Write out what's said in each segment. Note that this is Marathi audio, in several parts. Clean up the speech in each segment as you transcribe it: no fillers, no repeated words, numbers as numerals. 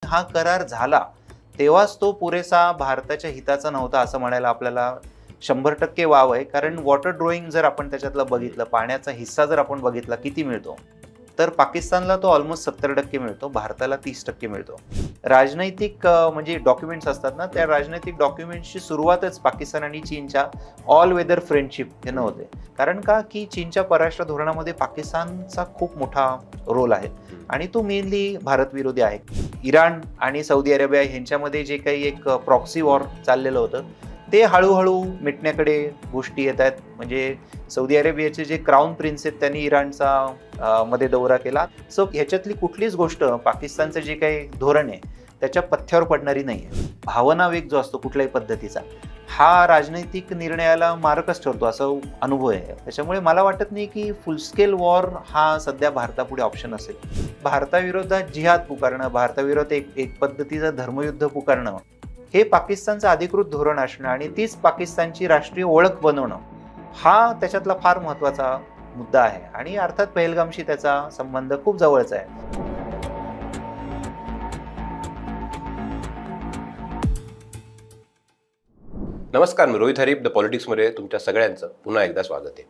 हा करार झाला तेव्हाच तो पुरेसा भारताच्या हिताचा नव्हता असं म्हणायला आपल्याला 100% वाव आहे. कारण वॉटर ड्रॉईंग जर आपण त्याच्यातलं बघितलं, पाण्याचा हिस्सा जर आपण बघितला किती मिळतो, तर पाकिस्तानला तो ऑलमोस्ट 70% मिळतो, भारताला 30% मिळतो. राजनैतिक म्हणजे डॉक्युमेंट्स असतात ना, त्या राजनैतिक डॉक्युमेंट्सची सुरुवातच पाकिस्तान आणि चीनच्या ऑल वेदर फ्रेंडशिप यानं होते. कारण का की चीनच्या परराष्ट्र धोरणामध्ये पाकिस्तानचा खूप मोठा रोल आहे आणि तो मेनली भारतविरोधी आहे. इराण आणि सौदी अरेबिया यांच्यामध्ये जे काही एक प्रॉक्सी वॉर चाललेलं होतं ते हळूहळू मिटण्याकडे गोष्टी येत आहेत. म्हणजे सौदी अरेबियाचे जे क्राऊन प्रिन्स आहेत त्यांनी इराणचा मध्ये दौरा केला. सो ह्याच्यातली कुठलीच गोष्ट पाकिस्तानचं जे काही धोरण आहे त्याच्या पथ्यावर पडणारी नाही आहे. भावना वेग जो असतो कुठल्याही पद्धतीचा हा राजनैतिक निर्णयाला मारकच ठरतो असं अनुभव आहे. त्याच्यामुळे मला वाटत नाही की फुल स्केल वॉर हा सध्या भारतापुढे ऑप्शन असेल. भारताविरोधात जिहाद पुकारणं, भारताविरोधात एक पद्धतीचं धर्मयुद्ध पुकारणं हे पाकिस्तानचं अधिकृत धोरण असणं आणि तीच पाकिस्तानची राष्ट्रीय ओळख बनवणं हा त्याच्यातला फार महत्त्वाचा मुद्दा आहे. आणि अर्थात पहलगामशी त्याचा संबंध खूप जवळचा आहे. नमस्कार, मी रोहित हरीफ द पॉलिटिक्समध्ये तुमच्या सगळ्यांचं पुन्हा एकदा स्वागत आहे.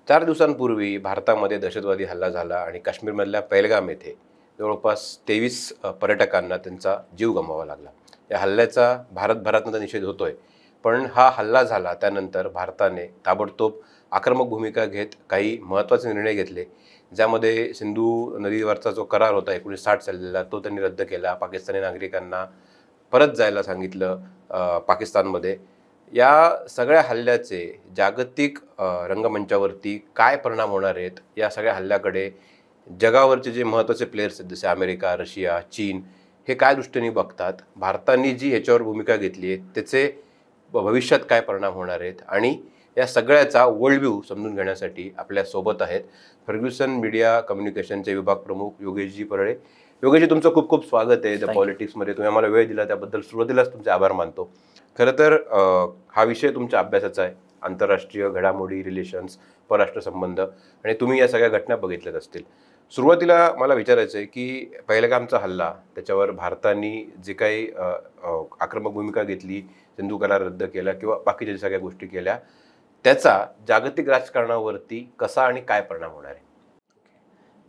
4 दिवसांपूर्वी भारतामध्ये दहशतवादी हल्ला झाला आणि काश्मीरमधल्या पहलगाम येथे जवळपास 23 पर्यटकांना त्यांचा जीव गमवावा लागला. या हल्ल्याचा भारतभरातनं निषेध होतोय, पण हा हल्ला झाला त्यानंतर भारताने ताबडतोब आक्रमक भूमिका घेत काही महत्त्वाचे निर्णय घेतले, ज्यामध्ये सिंधू नदीवरचा जो करार होता 1960 चाललेला तो त्यांनी रद्द केला. पाकिस्तानी नागरिकांना परत जायला सांगितलं पाकिस्तानमध्ये. या सगळ्या हल्ल्याचे जागतिक रंगमंचावरती काय परिणाम होणार आहेत, या सगळ्या हल्ल्याकडे जगावरचे जे महत्त्वाचे प्लेयर्स आहेत जसे अमेरिका, रशिया, चीन हे काय दृष्टीने बघतात, भारताने जी ह्याच्यावर भूमिका घेतली आहे त्याचे भविष्यात काय परिणाम होणार आहेत, आणि या सगळ्याचा वर्ल्ड व्ह्यू समजून घेण्यासाठी आपल्यासोबत आहेत फर्ग्युसन मीडिया कम्युनिकेशनचे विभाग प्रमुख योगेशजी परळे. योगेशजी, तुमचं खूप खूप स्वागत आहे द पॉलिटिक्समध्ये. तुम्ही आम्हाला वेळ दिला त्याबद्दल सुरुवातीलाच तुमचे आभार मानतो. खरं तर हा विषय तुमच्या अभ्यासाचा आहे, आंतरराष्ट्रीय घडामोडी, रिलेशन्स, परराष्ट्र संबंध, आणि तुम्ही या सगळ्या घटना बघितल्याच असतील. सुरुवातीला मला विचारायचं आहे की पहलगामचा हल्ला, त्याच्यावर भारताने जे काही आक्रमक भूमिका घेतली, सिंधू करार रद्द केला किंवा बाकीच्या सगळ्या गोष्टी केल्या, त्याचा जागतिक राजकारणावरती कसा आणि काय परिणाम होणार आहे?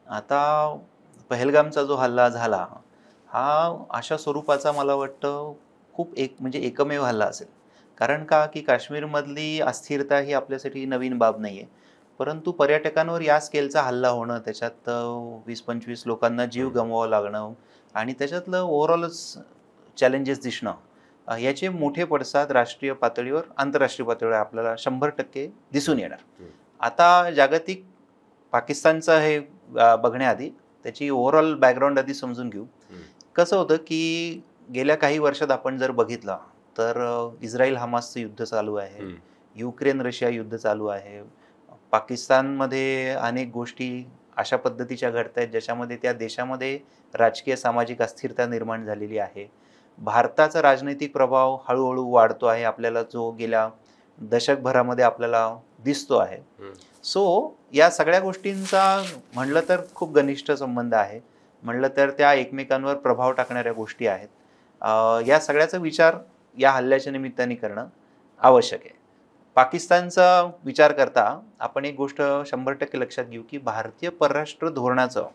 आता पहलगामचा जो हल्ला झाला हा अशा स्वरूपाचा मला वाटतं खूप म्हणजे एकमेव हल्ला असेल. कारण का की काश्मीरमधली अस्थिरता ही आपल्यासाठी नवीन बाब नाही आहे, परंतु पर्यटकांवर या स्केलचा हल्ला होणं, त्याच्यात 20-25 लोकांना जीव गमवावं लागणं आणि त्याच्यातलं ओव्हरऑलच चॅलेंजेस दिसणं, याचे मोठे पडसाद राष्ट्रीय पातळीवर, आंतरराष्ट्रीय पातळीवर आपल्याला 100% दिसून येणार. आता जागतिक पाकिस्तानचं हे बघण्याआधी त्याची ओव्हरऑल बॅकग्राऊंड आधी समजून घेऊ. कसं होतं की गेल्या काही वर्षात आपण जर बघितलं तर इस्रायल हमासचं युद्ध चालू आहे, युक्रेन रशिया युद्ध चालू आहे, पाकिस्तानमध्ये अनेक गोष्टी अशा पद्धतीच्या घडत आहेत ज्याच्यामध्ये त्या देशामध्ये राजकीय सामाजिक अस्थिरता निर्माण झालेली आहे. भारताचा राजनैतिक प्रभाव हळूहळू वाढतो आहे, आपल्याला जो गेल्या दशकभरामध्ये आपल्याला दिसतो आहे. सो या सगळ्या गोष्टींचा म्हणलं तर खूप घनिष्ठ संबंध आहे, म्हणलं तर त्या एकमेकांवर प्रभाव टाकणाऱ्या गोष्टी आहेत. या सगळ्याचा विचार या हल्ल्याच्या निमित्ताने करणं आवश्यक आहे. पाकिस्तानचा विचार करता आपण एक गोष्ट 100% लक्षात घेऊ की भारतीय परराष्ट्र धोरणाचं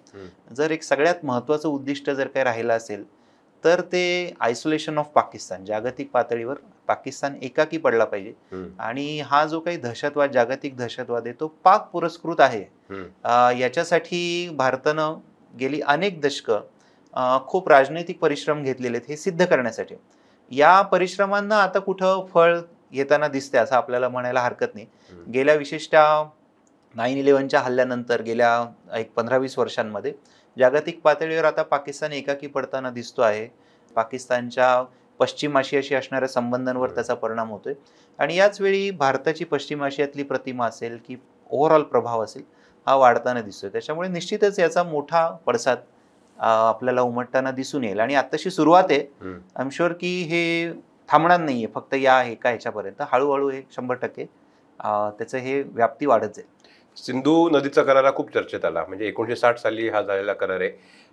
जर एक सगळ्यात महत्त्वाचं उद्दिष्ट जर काही राहिलं असेल तर ते आयसोलेशन ऑफ पाकिस्तान. जागतिक पातळीवर पाकिस्तान एकाकी पडला पाहिजे आणि हा जो काही दहशतवाद, जागतिक दहशतवाद आहे तो पाक पुरस्कृत आहे. याच्यासाठी भारतानं गेली अनेक दशकं खूप राजनैतिक परिश्रम घेतलेले आहेत हे सिद्ध करण्यासाठी. या परिश्रमांना आता कुठं फळ येताना दिसते असं आपल्याला म्हणायला हरकत नाही. गेल्या विशेषतः 9/11च्या हल्ल्यानंतर गेल्या एक 15-20 वर्षांमध्ये जागतिक पातळीवर आता पाकिस्तान एकाकी पडताना दिसतो आहे. पाकिस्तानच्या पश्चिम आशियाशी असणाऱ्या संबंधांवर त्याचा परिणाम होतोय आणि याच वेळी भारताची पश्चिम आशियातली प्रतिमा असेल की ओव्हरऑल प्रभाव असेल हा वाढताना दिसतोय. त्याच्यामुळे निश्चितच याचा मोठा पडसाद आपल्याला उमटताना दिसून येईल आणि आताशी सुरुवात आहे. आय एम शुअर की हे थांबणार नाहीये फक्त या एका ह्याच्यापर्यंत. हळूहळू हे 100% त्याचं हे व्याप्ती वाढत जाईल. सिंधू नदीचा करार खूप चर्चेत आला, म्हणजे 1960 साली हा झालेला करार आहे.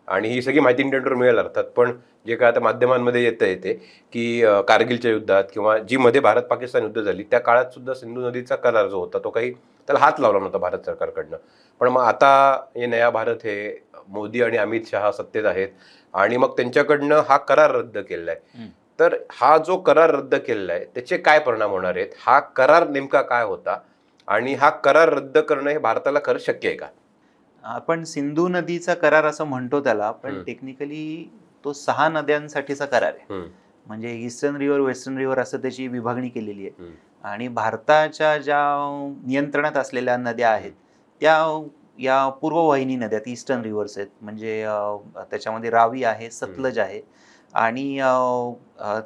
आणि ही सगळी माहिती इंटरनेटवर मिळेल अर्थात. पण जे काय आता माध्यमांमध्ये येते की कारगिलच्या युद्धात किंवा जी मध्ये भारत पाकिस्तान युद्ध झाली त्या काळात सुद्धा सिंधू नदीचा करार जो होता तो काही त्याला हात लावला नव्हता भारत सरकारकडनं. पण मग आता हे नया भारत हे मोदी आणि अमित शहा सत्तेत आहेत आणि मग त्यांच्याकडनं हा करार रद्द केलेला आहे. तर हा जो करार रद्द केलेला आहे त्याचे काय परिणाम होणार आहेत, हा करार नेमका काय होता आणि हा करार रद्द करणं हे भारताला खरं शक्य आहे का? आपण सिंधू नदीचा करार असं म्हणतो त्याला, पण टेक्निकली तो 6 नद्यांसाठीचा करार आहे. म्हणजे ईस्टर्न रिव्हर, वेस्टर्न रिव्हर असं त्याची विभागणी केलेली आहे. आणि भारताच्या ज्या नियंत्रणात असलेल्या नद्या आहेत त्या या पूर्ववाहिनी नद्या ईस्टर्न रिव्हर्स आहेत. म्हणजे त्याच्यामध्ये रावी आहे, सतलज आहे आणि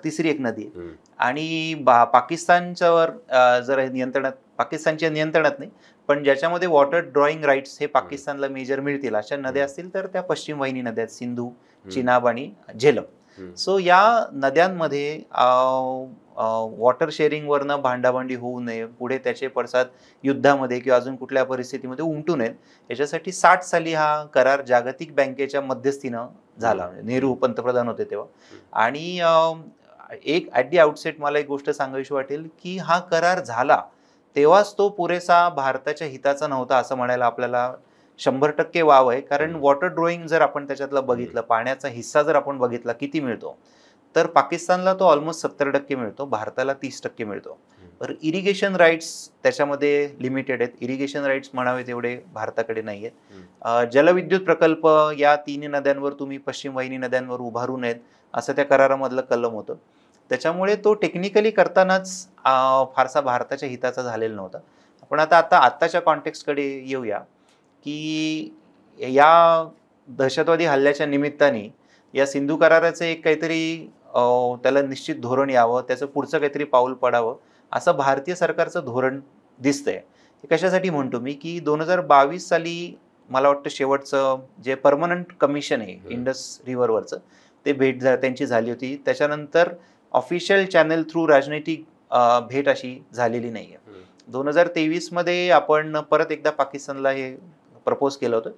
तिसरी एक नदी आहे. आणि पाकिस्तानच्यावर जर नियंत्रणात, पाकिस्तानच्या नियंत्रणात नाही पण ज्याच्यामध्ये वॉटर ड्रॉईंग राईट्स हे पाकिस्तानला मेजर मिळतील अशा नद्या असतील तर त्या पश्चिम वाहिनी नद्या आहेत, सिंधू, चिनाब आणि झेलम. सो या नद्यांमध्ये वॉटर शेअरिंगवरनं भांडाभांडी होऊ नये, पुढे त्याचे पडसाद युद्धामध्ये किंवा अजून कुठल्या परिस्थितीमध्ये उमटू नयेत, याच्यासाठी 60 साली हा करार जागतिक बँकेच्या मध्यस्थीनं झाला. नेहरू पंतप्रधान होते तेव्हा. आणि एक ॲट दी आउटसेट मला एक गोष्ट सांगावीशी वाटेल की हा करार झाला तेव्हाच तो पुरेसा भारताच्या हिताचा नव्हता असं म्हणायला आपल्याला 100% वाव आहे. कारण वॉटर ड्रॉईंग जर आपण त्याच्यातलं बघितलं, पाण्याचा हिस्सा जर आपण बघितला किती मिळतो, तर पाकिस्तानला तो ऑलमोस्ट 70% मिळतो, भारताला 30% मिळतो. तर इरिगेशन राईट्स त्याच्यामध्ये लिमिटेड आहेत. इरिगेशन राईट्स म्हणावे तेवढे भारताकडे नाही आहेत. जलविद्युत प्रकल्प या 3 नद्यांवर तुम्ही पश्चिम वाहिनी नद्यांवर उभारू नयेत असं त्या करारामधलं कलम होतं. त्याच्यामुळे तो टेक्निकली करतानाच फारसा भारताच्या हिताचा झालेला नव्हता. आपण आत्ताच्या कॉन्टेक्स्टकडे येऊया की या दहशतवादी हल्ल्याच्या निमित्ताने या सिंधू कराराचं एक काहीतरी त्याला निश्चित धोरण यावं, त्याचं पुढचं काहीतरी पाऊल पडावं असं भारतीय सरकारचं धोरण दिसतंय. हे कशासाठी म्हणतो मी की 2022 साली मला वाटतं शेवटचं जे परमनंट कमिशन आहे इंडस रिव्हरवरचं ते भेट त्यांची झाली होती. त्याच्यानंतर ऑफिशियल चॅनल थ्रू राजनैतिक भेट अशी झालेली नाही आहे. 2023 मध्ये आपण परत एकदा पाकिस्तानला हे प्रपोज केलं होतं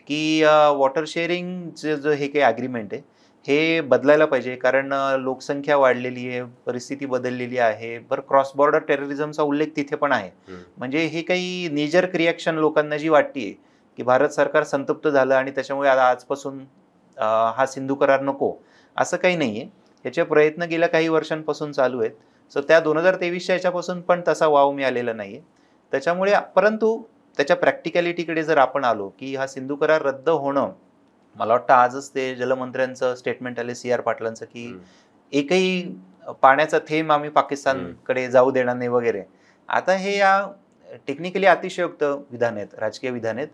की वॉटर शेअरिंगचे जो हे काही ॲग्रीमेंट आहे हे बदलायला पाहिजे. कारण लोकसंख्या वाढलेली आहे, परिस्थिती बदललेली आहे. बरं, क्रॉस बॉर्डर टेररिझमचा उल्लेख तिथे पण आहे. म्हणजे हे काही नेजर रिॲक्शन लोकांना जी वाटते की भारत सरकार संतप्त झालं आणि त्याच्यामुळे आजपासून हा सिंधू करार नको असं काही नाही आहे. याचे प्रयत्न गेल्या काही वर्षांपासून चालू आहेत. सो त्या 2023च्या याच्यापासून पण तसा वाव मिळालेला नाही आहे. त्याच्यामुळे परंतु त्याच्या प्रॅक्टिकॅलिटीकडे जर आपण आलो की हा सिंधू करार रद्द होणं, मला वाटतं आजच ते जलमंत्र्यांचं स्टेटमेंट आले CR पाटलांचं की एकही पाण्याचा थेंब आम्ही पाकिस्तानकडे जाऊ देणार नाही वगैरे. आता हे या टेक्निकली अतिशयोक्त विधान आहेत, राजकीय विधान आहेत.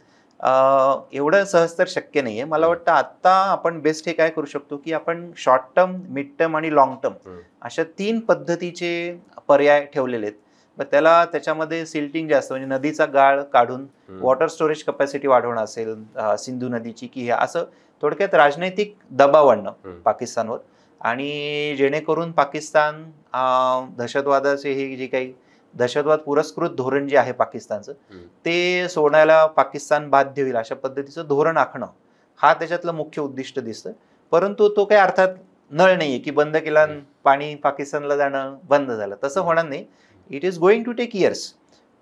एवढं सहज तर शक्य नाही आहे. मला वाटतं आत्ता आपण बेस्ट हे काय करू शकतो की आपण शॉर्ट टर्म, मिड टर्म आणि लॉंग टर्म अशा 3 पद्धतीचे पर्याय ठेवलेले आहेत. मग त्याच्यामध्ये सिल्टिंग जास्त म्हणजे नदीचा गाळ काढून वॉटर स्टोरेज कपॅसिटी वाढवणं असेल सिंधू नदीची, की असं थोडक्यात राजनैतिक दबाव आणणं पाकिस्तानवर आणि जेणेकरून पाकिस्तान दहशतवादाचे हे जे काही दहशतवाद पुरस्कृत धोरण जे आहे पाकिस्तानचं ते सोडायला पाकिस्तान बाध्य होईल अशा पद्धतीचं धोरण आखणं हा त्याच्यातलं मुख्य उद्दिष्ट दिसतं. परंतु तो काही अर्थात नळ नाहीये की बंद केला पाणी पाकिस्तानला जाणं बंद झालं, तसं होणार नाही. It is going to take years.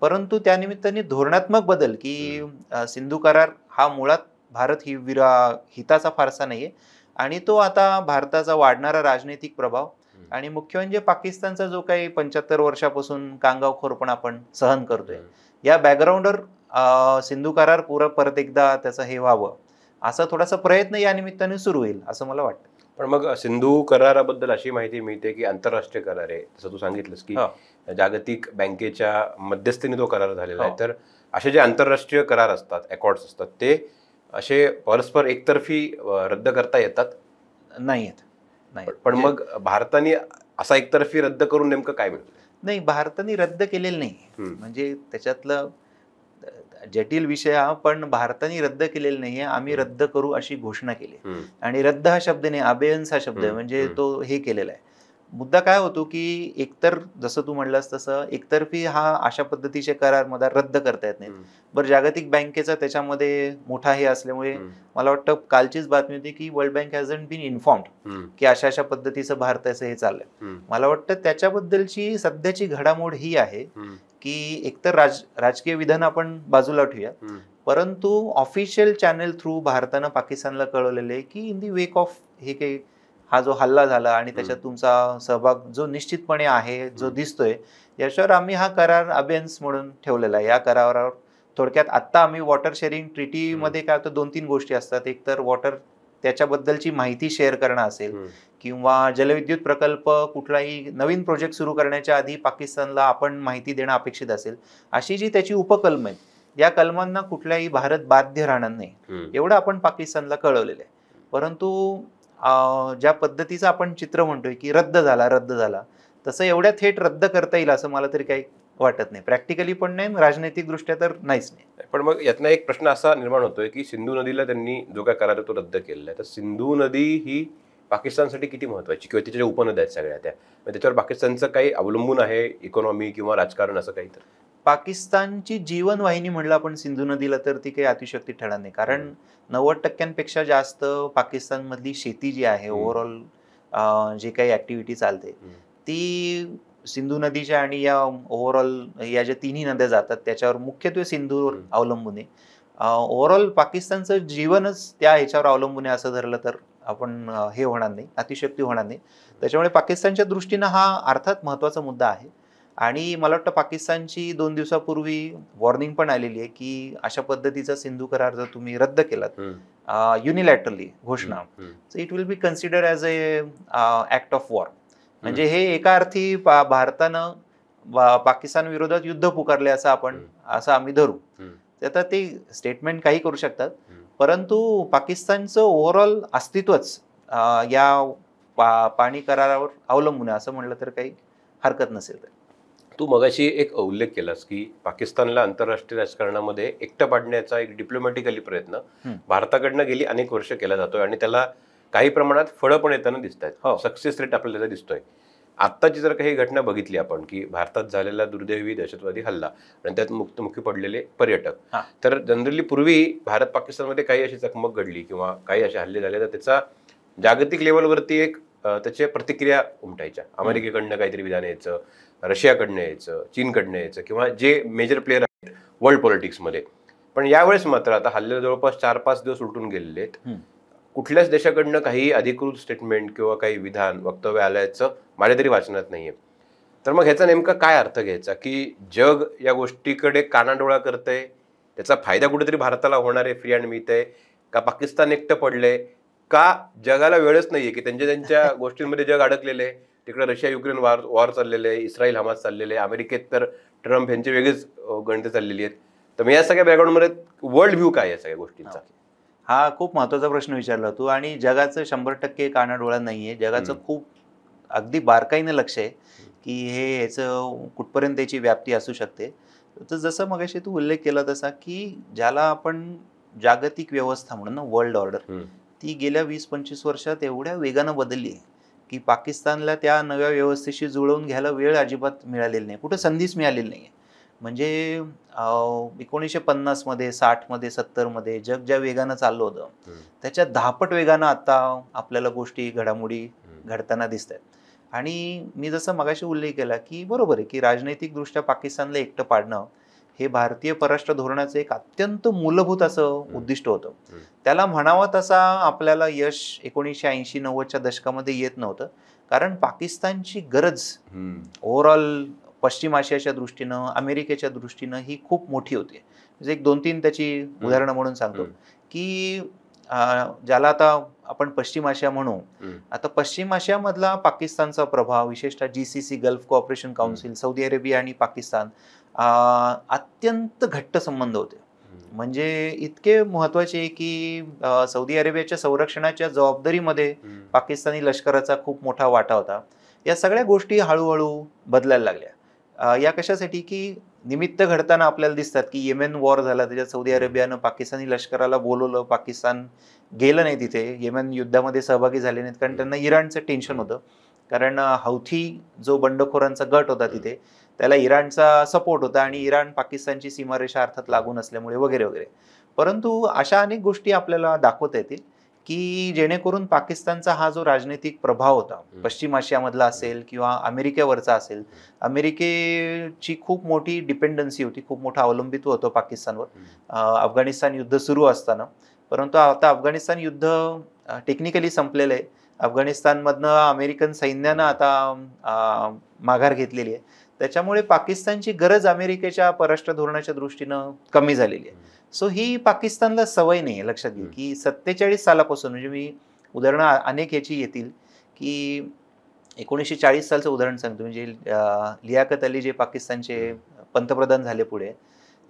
परंतु त्यानिमित्ताने धोरणात्मक बदल की सिंधू करार हा मुळात भारत हिताचा फारसा नाहीये आणि तो आता भारताचा वाढणारा राजनैतिक प्रभाव आणि मुख्य म्हणजे पाकिस्तानचा जो काही 75 वर्षापासून कांगावखोरपण आपण सहन करतोय या बॅकग्राऊंडवर सिंधू करार परत एकदा त्याचं हे व्हावं असा थोडासा प्रयत्न या निमित्ताने सुरू होईल असं मला वाटतं. पण मग सिंधू कराराबद्दल अशी माहिती मिळते की आंतरराष्ट्रीय करार आहे, जसं तू सांगितलंस की जागतिक बँकेच्या मध्यस्थीने तो करार झालेला आहे. तर असे जे आंतरराष्ट्रीय करार असतात, अकॉर्ड्स असतात, ते असे परस्पर एकतर्फी रद्द करता येतात? नाही येत. पण मग भारताने असा एकतर्फी रद्द करून नेमकं काय मिळतं? नाही, भारताने रद्द केलेलं नाही. म्हणजे त्याच्यातलं जटिल विषय हा, पण भारताने रद्द केलेला नाहीये. आम्ही रद्द करू अशी घोषणा केली आणि रद्द हा शब्द नाही, अबेयन्स हा शब्द आहे. म्हणजे तो हे केलेला आहे. मुद्दा काय होतो की एकतर जसं तू म्हणलास तसं एकतर्फी हा अशा पद्धतीचे करार मला रद्द करता येत नाहीत. बरं, जागतिक बँकेचा त्याच्यामध्ये मोठा हे असल्यामुळे मला वाटतं कालचीच बातमी होती की world bank hasn't been informed की अशा अशा पद्धतीचं भारताचं हे चाललंय. मला वाटतं त्याच्याबद्दलची सध्याची घडामोड ही आहे की एकतर राजकीय विधान आपण बाजूला ठेवूया, परंतु ऑफिशियल चॅनल थ्रू भारतानं पाकिस्तानला कळवलेले की इन दी वेक ऑफ हे काही हा जो हल्ला झाला आणि त्याच्यात तुमचा सहभाग जो निश्चितपणे आहे, जो दिसतोय, याच्यावर आम्ही हा करार अबेन्स म्हणून ठेवलेला आहे. या करारावर थोडक्यात आत्ता आम्ही वॉटर शेअरिंग ट्रीटीमध्ये काय होतं, 2-3 गोष्टी असतात. एक तर वॉटर त्याच्याबद्दलची माहिती शेअर करणं असेल किंवा जलविद्युत प्रकल्प कुठलाही नवीन प्रोजेक्ट सुरू करण्याच्या आधी पाकिस्तानला आपण माहिती देणं अपेक्षित असेल, अशी जी त्याची उपकलम आहेत, या कलमांना कुठल्याही भारत बाध्य राहणार नाही एवढं आपण पाकिस्तानला कळवलेलं आहे. परंतु ज्या पद्धतीचं आपण चित्र म्हणतोय की रद्द झाला, तसं एवढ्या थेट रद्द करता येईल असं मला तरी काही वाटत नाही. प्रॅक्टिकली पण नाही, राजनैतिक दृष्ट्या तर नाहीच नाही. पण मग यातनं एक प्रश्न असा निर्माण होतोय की सिंधू नदीला त्यांनी जो काय करार तो रद्द केलेला आहे, तर सिंधू नदी ही पाकिस्तानसाठी किती महत्वाची किंवा तिच्या उपनद्या आहेत सगळ्या त्या, त्याच्यावर पाकिस्तानचं काही अवलंबून आहे इकॉनॉमी किंवा राजकारण असं काही? तर पाकिस्तानची जीवनवाहिनी म्हणलं आपण सिंधू नदीला तर ती काही अतिशक्ती ठरणार नाही, कारण 90% जास्त पाकिस्तानमधली शेती जी आहे, ओव्हरऑल जे काही ऍक्टिव्हिटी चालते ती सिंधू नदीच्या आणि या ओव्हरऑल या ज्या तिन्ही नद्या जातात त्याच्यावर मुख्यत्वे सिंधूवर अवलंबून आहे. ओव्हरऑल पाकिस्तानचं जीवनच त्या ह्याच्यावर अवलंबून आहे असं धरलं तर आपण हे होणार नाही, अतिशक्ती होणार नाही. त्याच्यामुळे पाकिस्तानच्या दृष्टीनं हा अर्थात महत्वाचा मुद्दा आहे. आणि मला वाटतं पाकिस्तानची 2 दिवसापूर्वी वॉर्निंग पण आलेली आहे की अशा पद्धतीचा सिंधू करार जर तुम्ही रद्द केलात युनिलॅटरली घोषणा, so it will be consider as act of war. म्हणजे हे एका अर्थी भारतानं पाकिस्तान विरोधात युद्ध पुकारले असं आम्ही धरू. आता ते स्टेटमेंट काही करू शकतात, परंतु पाकिस्तानचं ओव्हरऑल अस्तित्वच या पाणी करारावर अवलंबून आहे असं म्हणलं तर काही हरकत नसेल. तर तू मगाशी एक उल्लेख केलास की पाकिस्तानला आंतरराष्ट्रीय राजकारणामध्ये एकटं पाडण्याचा एक डिप्लोमॅटिकली प्रयत्न भारताकडनं गेली अनेक वर्ष केला जातोय आणि त्याला काही प्रमाणात फळं पण येताना दिसत आहेत. सक्सेस रेट आपल्याला त्याचा दिसतोय. आत्ताची जर काही घटना बघितली आपण की भारतात झालेला दुर्दैवी दहशतवादी हल्ला आणि त्यात मुक्तमुखी पडलेले पर्यटक, तर जनरली पूर्वी भारत पाकिस्तानमध्ये काही अशी चकमक घडली किंवा काही असे हल्ले झाले तर त्याचा जागतिक लेवलवरती एक त्याच्या प्रतिक्रिया उमटायच्या. अमेरिकेकडनं काहीतरी विधान यायचं, रशियाकडनं यायचं, चीनकडनं यायचं किंवा जे मेजर प्लेयर आहेत वर्ल्ड पॉलिटिक्समध्ये. पण यावेळेस मात्र आता हल्ले जवळपास 4-5 दिवस उलटून गेलेले आहेत. कुठल्याच देशाकडनं काही अधिकृत स्टेटमेंट किंवा काही विधान वक्तव्य आल्याचं माझ्या तरी वाचनात नाहीये. तर मग ह्याचा नेमका काय अर्थ घ्यायचा की जग या गोष्टीकडे कानाडोळा करतंय, त्याचा फायदा कुठेतरी भारताला होणार आहे, फ्री हँड मिळतंय का, पाकिस्तान एकटं पडलंय का, जगाला वेळच नाहीये की त्यांच्या गोष्टींमध्ये जग अडकलेलं आहे. तिकडे रशिया युक्रेन वॉर चाललेले आहे, इस्रायल हमास चाललेले आहे, अमेरिकेत तर ट्रम्प यांची वेगळीच गणितं चाललेली आहेत. तर मग या सगळ्या बॅकग्राऊंडमध्ये वर्ल्ड व्ह्यू काय या सगळ्या गोष्टींचा? हा खूप महत्वाचा प्रश्न विचारला तू. आणि जगाचं 100% कानाडोळा नाहीये, जगाचं खूप अगदी बारकाईनं लक्ष आहे की ह्याचं कुठपर्यंत त्याची व्याप्ती असू शकते. तर जसं मगाशी तू उल्लेख केला तसा की ज्याला आपण जागतिक व्यवस्था म्हणून ना, वर्ल्ड ऑर्डर, ती गेल्या 20-25 वर्षात एवढ्या वेगानं बदलली आहे की पाकिस्तानला त्या नव्या व्यवस्थेशी जुळवून घ्यायला वेळ अजिबात मिळालेली नाही, कुठं संधीच मिळालेली नाही. म्हणजे 1950 मध्ये, 60 मध्ये, 70 मध्ये जग ज्या वेगानं चाललं होतं त्याच्या 10पट वेगानं आता आपल्याला गोष्टी घडामोडी घडताना दिसत आहेत. आणि मी जसं मगाशी उल्लेख केला की बरोबर आहे की राजनैतिक दृष्ट्या पाकिस्तानला एकटं पाडणं हे भारतीय परराष्ट्र धोरणाचं एक अत्यंत मूलभूत असं उद्दिष्ट होतं. त्याला म्हणावं तसा आपल्याला यश 1980-90च्या दशकामध्ये येत नव्हतं, कारण पाकिस्तानची गरज ओव्हरऑल पश्चिम आशियाच्या दृष्टीनं, अमेरिकेच्या दृष्टीनं ही खूप मोठी होती. म्हणजे एक 2-3 त्याची उदाहरणं म्हणून सांगतो की ज्याला आता आपण पश्चिम आशिया म्हणू, आता पश्चिम आशियामधला पाकिस्तानचा प्रभाव, विशेषतः GCC gulf cooperation council, Saudi Arabia आणि पाकिस्तान अत्यंत घट्ट संबंध होते. म्हणजे इतके महत्वाचे की सौदी अरेबियाच्या संरक्षणाच्या जबाबदारीमध्ये पाकिस्तानी लष्कराचा खूप मोठा वाटा होता. या सगळ्या गोष्टी हळूहळू बदलायला लागल्या. या कशासाठी की निमित्त घडताना आपल्याला दिसतात की येमेन वॉर झाला, त्याच्यात सौदी अरेबियानं पाकिस्तानी लष्कराला बोलवलं, पाकिस्तान गेलं नाही तिथे, येमेन युद्धामध्ये सहभागी झाले नाहीत कारण त्यांना इराणचं टेन्शन होतं. कारण हौथी जो बंडखोरांचा गट होता तिथे, त्याला इराणचा सपोर्ट होता आणि इराण पाकिस्तानची सीमारेषा अर्थात लागून असल्यामुळे वगैरे वगैरे. परंतु अशा अनेक गोष्टी आपल्याला दाखवता येतील की जेणेकरून पाकिस्तानचा हा जो राजनैतिक प्रभाव होता, पश्चिम आशियामधला असेल किंवा अमेरिकेवरचा असेल, अमेरिकेची खूप मोठी डिपेंडन्सी होती, खूप मोठं अवलंबित्व होतं पाकिस्तानवर अफगाणिस्तान युद्ध सुरू असताना. परंतु आता अफगाणिस्तान युद्ध टेक्निकली संपलेलं आहे. अफगाणिस्तानमधनं अमेरिकन सैन्यानं आता माघार घेतलेली आहे. त्याच्यामुळे पाकिस्तानची गरज अमेरिकेच्या परराष्ट्र धोरणाच्या दृष्टीनं कमी झालेली आहे. सो ही पाकिस्तानला सवय नाही आहे. लक्षात घ्या की 47 सालापासून, म्हणजे मी उदाहरणं अनेक याची येतील की 1940 सालचं उदाहरण सांगतो. म्हणजे लियाकत अली जे पाकिस्तानचे पंतप्रधान झाले पुढे,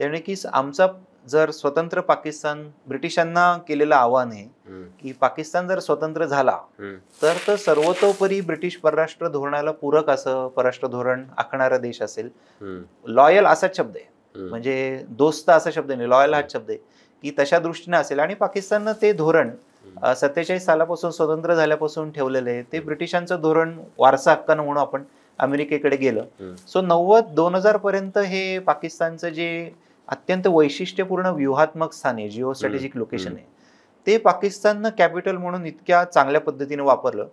त्याने की आमचा जर स्वतंत्र पाकिस्तान, ब्रिटिशांना केलेलं आव्हान आहे की पाकिस्तान जर स्वतंत्र झाला तर सर्वतोपरी ब्रिटिश परराष्ट्र धोरणाला पूरक असं परराष्ट्र धोरण आखणारा देश असेल. लॉयल असाच शब्द आहे, म्हणजे दोस्त असा शब्द नाही, लॉयल हाच शब्द आहे की तशा दृष्टीने असेल. आणि पाकिस्ताननं ते धोरण 47 सालापासून स्वतंत्र झाल्यापासून ठेवलेलं आहे. ते ब्रिटिशांचं धोरण वारसा हक्कानं म्हणून आपण अमेरिकेकडे गेलं. सो 90-2000 पर्यंत हे पाकिस्तानचं जे अत्यंत वैशिष्ट्यपूर्ण व्यूहात्मक स्थान आहे, जिओ स्ट्रॅटेजिक लोकेशन आहे, ते पाकिस्ताननं कॅपिटल म्हणून इतक्या चांगल्या पद्धतीने वापरलं.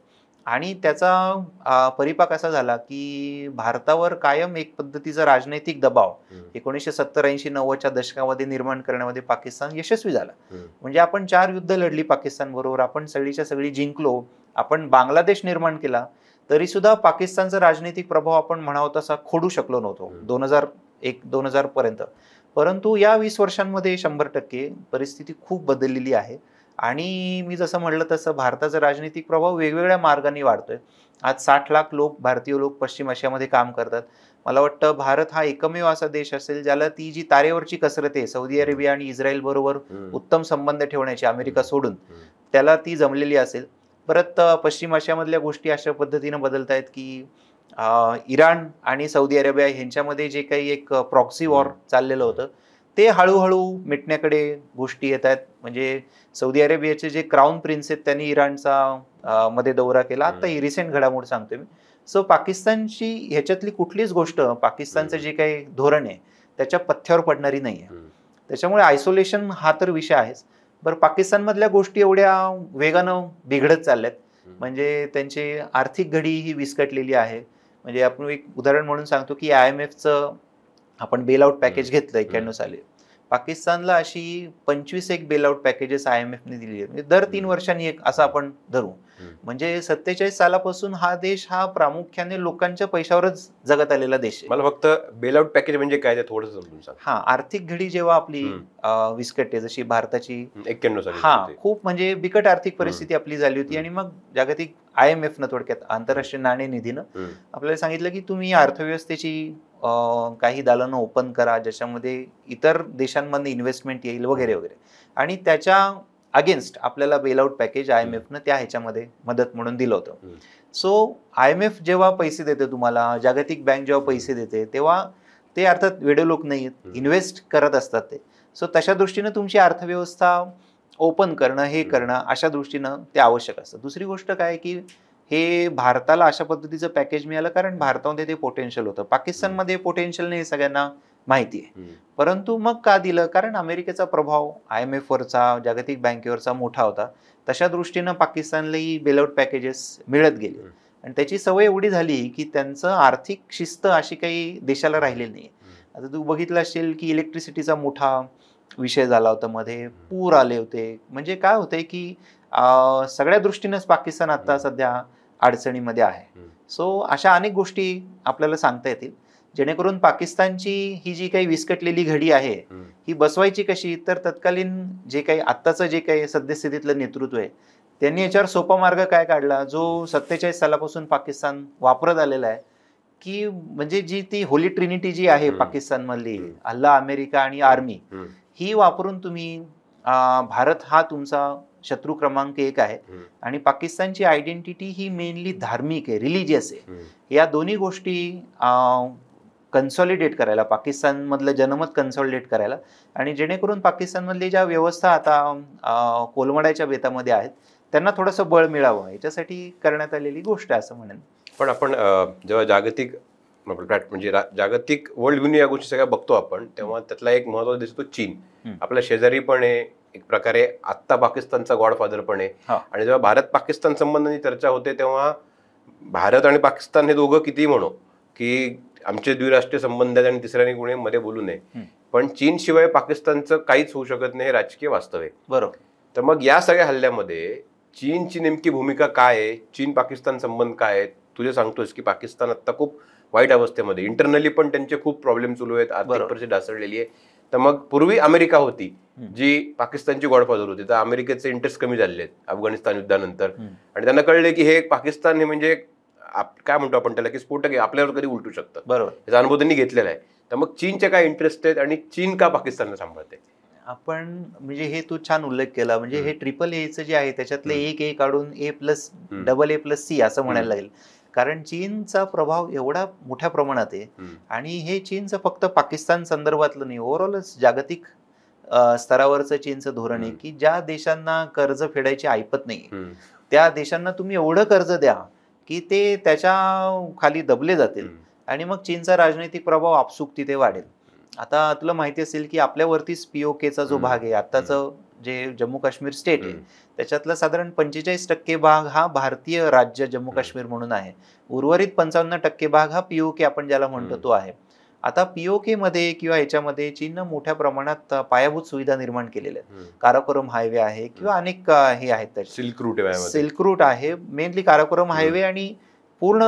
आणि त्याचा परिपाक असा झाला की भारतावर कायम एक पद्धतीचा राजनैतिक दबाव 1970-80-90च्या दशकामध्ये निर्माण करण्यामध्ये पाकिस्तान यशस्वी झाला. म्हणजे आपण 4 युद्ध लढली पाकिस्तान बरोबर, आपण सगळीच्या सगळी जिंकलो, आपण बांगलादेश निर्माण केला, तरी सुद्धा पाकिस्तानचा राजनैतिक प्रभाव आपण म्हणावं तसा खोडू शकलो नव्हतो 2001-2000 पर्यंत. परंतु या 20 वर्षांमध्ये 100% परिस्थिती खूप बदललेली आहे. आणि मी जसं म्हटलं तसं भारताचा राजनैतिक प्रभाव वेगवेगळ्या मार्गाने वाढतोय. आज 60 लाख लोक, भारतीय लोक पश्चिम आशियामध्ये काम करतात. मला वाटतं भारत हा एकमेव असा देश असेल ज्याला ती जी तारेवरची कसरत आहे सौदी अरेबिया आणि इस्रायल बरोबर उत्तम संबंध ठेवण्याची, अमेरिका सोडून, त्याला ती जमलेली असेल. परत पश्चिम आशियामधल्या गोष्टी अशा पद्धतीनं बदलत आहेत की इराण आणि सौदी अरेबिया ह्यांच्यामध्ये जे काही एक प्रॉक्सी वॉर चाललेलं होतं ते हळूहळू मिटण्याकडे गोष्टी येत आहेत. म्हणजे सौदी अरेबियाचे जे क्राऊन प्रिन्स आहेत त्यांनी इराणचा मध्ये दौरा केला. आता ही रिसेंट घडामोड सांगतोय मी. सो पाकिस्तानची ह्याच्यातली कुठलीच गोष्ट, पाकिस्तानचं जे काही धोरण आहे त्याच्या पथ्यावर पडणारी नाही आहे. त्याच्यामुळे आयसोलेशन हा तर विषय आहेच. बरं, पाकिस्तानमधल्या गोष्टी एवढ्या वेगानं बिघडत चालल्यात, म्हणजे त्यांची आर्थिक घडी ही विस्कटलेली आहे. म्हणजे आपण एक उदाहरण म्हणून सांगतो की IMFचं आपण बेलआउट पॅकेज घेतलं 91 साली. पाकिस्तानला अशी 25 एक बेलआउट पॅकेजेस IMFने दिली आहेत. म्हणजे दर 3 वर्षांनी एक असं आपण धरू. म्हणजे 47 सालापासून हा देश हा प्रामुख्याने लोकांच्या पैशावरच जगत आलेला देश आहे. मला फक्त बेलआउट पॅकेज म्हणजे काय ते थोडंसं समजून सांग. हा, आर्थिक घडी जेव्हा आपली विस्कटते, जशी भारताची 91 साली, हा खूप म्हणजे बिकट आर्थिक परिस्थिती आपली झाली होती. आणि मग जागतिक IMF न, थोडक्यात आंतरराष्ट्रीय नाणेनिधीनं आपल्याला सांगितलं की तुम्ही अर्थव्यवस्थेची काही दालनं ओपन करा ज्याच्यामध्ये इतर देशांमधून इन्व्हेस्टमेंट येईल वगैरे वगैरे. आणि त्याच्या अगेन्स्ट आपल्याला बेलआउट पॅकेज IMFनं त्या ह्याच्यामध्ये मदत म्हणून दिलं होतं. सो IMF जेव्हा पैसे देते तुम्हाला, जागतिक बँक जेव्हा पैसे देते, तेव्हा ते अर्थात वेडे लोक नाही आहेत, इन्व्हेस्ट करत असतात ते. सो तशा दृष्टीनं तुमची अर्थव्यवस्था ओपन करणं, हे करणं, अशा दृष्टीनं ते आवश्यक असतं. दुसरी गोष्ट काय की हे भारताला अशा पद्धतीचं पॅकेज मिळालं कारण भारतामध्ये ते पोटेन्शियल होतं. पाकिस्तानमध्ये पोटेन्शियल नाही, सगळ्यांना माहिती आहे. परंतु मग का दिलं? कारण अमेरिकेचा प्रभाव IMF वरचा, जागतिक बँकेवरचा मोठा होता. तशा दृष्टीनं पाकिस्तानलाही बेलआउट पॅकेजेस मिळत गेले. आणि त्याची सवय एवढी झाली की त्यांचं आर्थिक शिस्त अशी काही देशाला राहिलेली नाही. आता तू बघितलं असेल की इलेक्ट्रिसिटीचा मोठा विषय झाला होता, मध्ये पूर आले होते. म्हणजे काय होतंय की सगळ्या दृष्टीनंच पाकिस्तान आता सध्या अडचणीमध्ये आहे. सो अशा अनेक गोष्टी आपल्याला सांगता येतील जेणेकरून पाकिस्तानची ही जी काही विस्कटलेली घडी आहे ही बसवायची कशी. तर तत्कालीन जे काही आत्ताचं जे काही सद्यस्थितीतलं नेतृत्व आहे त्यांनी याच्यावर सोपा मार्ग काय काढला, जो 47 सालापासून पाकिस्तान वापरत आलेला आहे, की म्हणजे जी ती होली ट्रिनिटी जी आहे पाकिस्तानमधली, अल्ला, अमेरिका आणि आर्मी, ही वापरून तुम्ही भारत हा तुमचा शत्रू क्रमांक 1 आहे आणि पाकिस्तानची आयडेंटिटी ही मेनली धार्मिक आहे, रिलिजियस आहे. या दोन्ही गोष्टी कन्सॉलिडेट करायला, पाकिस्तानमधलं जनमत कन्सॉलिडेट करायला, आणि जेणेकरून पाकिस्तानमधली ज्या व्यवस्था आता कोलमडायच्या बेतामध्ये आहेत त्यांना थोडंसं बळ मिळावं, याच्यासाठी करण्यात आलेली गोष्ट आहे असं म्हणेन. पण आपण जेव्हा जागतिक म्हणजे जागतिक वर्ल्ड व्ह्यू या गोष्टी सगळ्या बघतो आपण, तेव्हा त्यातला एक महत्त्वाचा दिसतो चीन. आपल्या शेजारी पण आहे, एक प्रकारे आत्ता पाकिस्तानचा गॉडफादर पण आहे. आणि जेव्हा भारत पाकिस्तान संबंधांची चर्चा होते तेव्हा भारत आणि पाकिस्तान हे दोघं कितीही म्हणू की आमचे द्विराष्ट्रीय संबंध आहेत आणि तिसऱ्याने कोणी मध्ये बोलू नये, पण चीन शिवाय पाकिस्तानचं काहीच होऊ शकत नाही, हे राजकीय वास्तव आहे. बरोबर. तर मग या सगळ्या हल्ल्यामध्ये चीनची नेमकी भूमिका काय आहे, चीन पाकिस्तान संबंध काय आहेत? तुझे सांगतोस की पाकिस्तान आता खूप वाईट अवस्थेमध्ये, इंटरनली पण त्यांचे खूप प्रॉब्लेम सुरू आहेत, आर्थिक परिस्थिती ढासळलेली आहे. तर मग पूर्वी अमेरिका होती जी पाकिस्तानची गॉडफादर होती, तर अमेरिकेचे इंटरेस्ट कमी झाले आहेत अफगाणिस्तान युद्धानंतर, आणि त्यांना कळले की हे पाकिस्तान हे म्हणजे काय म्हणतो आपण त्याला की स्फोटक आहे, आपल्यावर कधी उलटू शकतं. बरोबर. याचा अनुभव त्यांनी घेतलेला आहे. तर मग चीनचे काय इंटरेस्ट आहेत आणि चीन का पाकिस्तानला सांभाळते? आपण म्हणजे हे तू छान उल्लेख केला, म्हणजे हे ट्रिपल एचं जे आहे त्याच्यातले एक ए काढून A+AA+C असं म्हणायला लागेल. कारण चीनचा प्रभाव एवढा मोठ्या प्रमाणात आहे, आणि हे चीनचं फक्त पाकिस्तान संदर्भातलं नाही, ओव्हरऑलच जागतिक स्तरावरचं चीनचं धोरण आहे की ज्या देशांना कर्ज फेडायची ऐपत नाही त्या देशांना तुम्ही एवढं कर्ज द्या की ते त्याच्या खाली दबले जातील, आणि मग चीनचा राजनैतिक प्रभाव आपसूक तिथे वाढेल. आता तुला माहिती असेल की आपल्यावरतीच POKचा जो भाग आहे आत्ताचं जे जम्मू काश्मीर स्टेट आहे त्याच्यातला साधारण 45% भाग हा भारतीय राज्य जम्मू काश्मीर म्हणून आहे. उर्वरित 55% भाग हा POK आपण ज्याला म्हणतो तो आहे. आता POK मध्ये किंवा ह्याच्यामध्ये चीननं मोठ्या प्रमाणात पायाभूत सुविधा निर्माण केलेल्या आहेत. काराकोरम हायवे आहे किंवा अनेक हे आहेत त्याचे सिल्क रूट आहे, मेनली काराकोरम हायवे, आणि पूर्ण